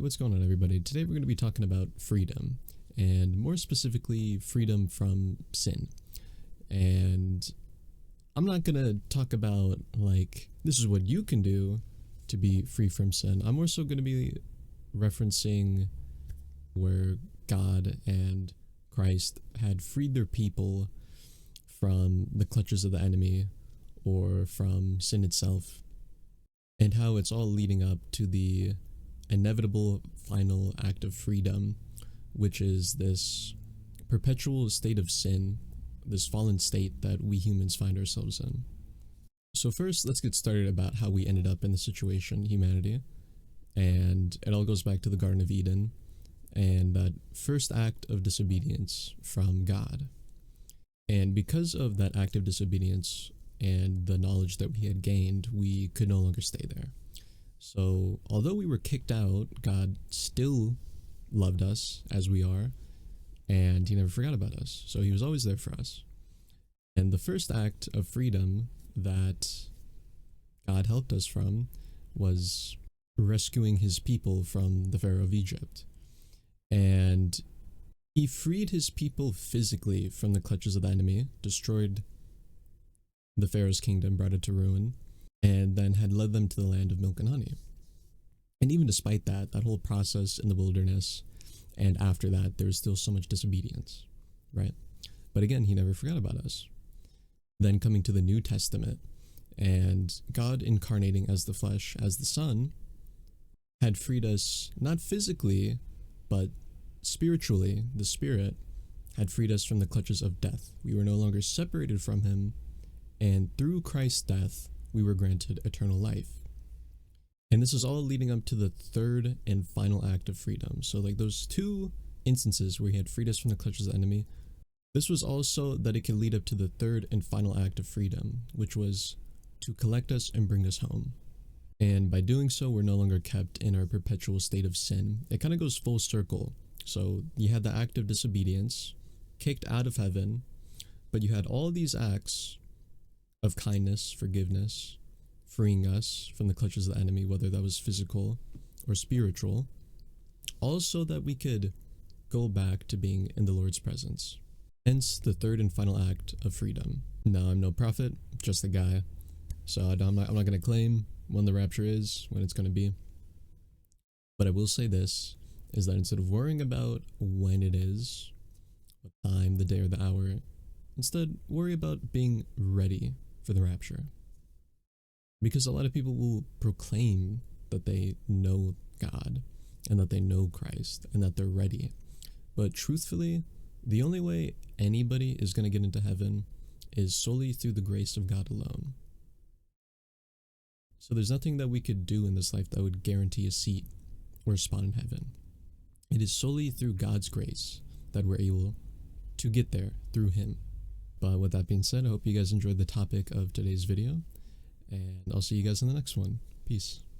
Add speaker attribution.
Speaker 1: Alright, what's going on, everybody? Today we're going to be talking about freedom, and more specifically, freedom from sin. And I'm not going to talk about, like, this is what you can do to be free from sin. I'm more so going to be referencing where God and Christ had freed their people from the clutches of the enemy or from sin itself, and how it's all leading up to the inevitable final act of freedom, which is this perpetual state of sin, this fallen state that we humans find ourselves in. So first, let's get started about how we ended up in the situation, humanity. And it all goes back to the Garden of Eden and that first act of disobedience from God. And because of that act of disobedience and the knowledge that we had gained, we could no longer stay there. So although we were kicked out, God still loved us as we are, and he never forgot about us. So he was always there for us. And the first act of freedom that God helped us from was rescuing his people from the Pharaoh of Egypt. And he freed his people physically from the clutches of the enemy, destroyed the Pharaoh's kingdom, brought it to ruin, and then had led them to the land of milk and honey. And even despite that whole process in the wilderness, and after that, there was still so much disobedience, right? But again, he never forgot about us. Then coming to the New Testament, and God incarnating as the flesh, as the Son, had freed us, not physically, but spiritually. The Spirit had freed us from the clutches of death. We were no longer separated from him, and through Christ's death, we were granted eternal life. And this is all leading up to the third and final act of freedom. So like those two instances where he had freed us from the clutches of the enemy, this was also that it could lead up to the third and final act of freedom, which was to collect us and bring us home. And by doing so, we're no longer kept in our perpetual state of sin. It kind of goes full circle. So you had the act of disobedience, kicked out of heaven, but you had all these acts of kindness, forgiveness, freeing us from the clutches of the enemy, whether that was physical or spiritual, also that we could go back to being in the Lord's presence. Hence the third and final act of freedom. Now, I'm no prophet, just a guy, so I'm not going to claim when the rapture is, when it's going to be. But I will say this, is that instead of worrying about when it is, what time, the day, or the hour, instead worry about being ready for the rapture. Because a lot of people will proclaim that they know God and that they know Christ and that they're ready. But truthfully, the only way anybody is going to get into heaven is solely through the grace of God alone. So there's nothing that we could do in this life that would guarantee a seat or a spot in heaven. It is solely through God's grace that we're able to get there through him. But with that being said, I hope you guys enjoyed the topic of today's video, and I'll see you guys in the next one. Peace.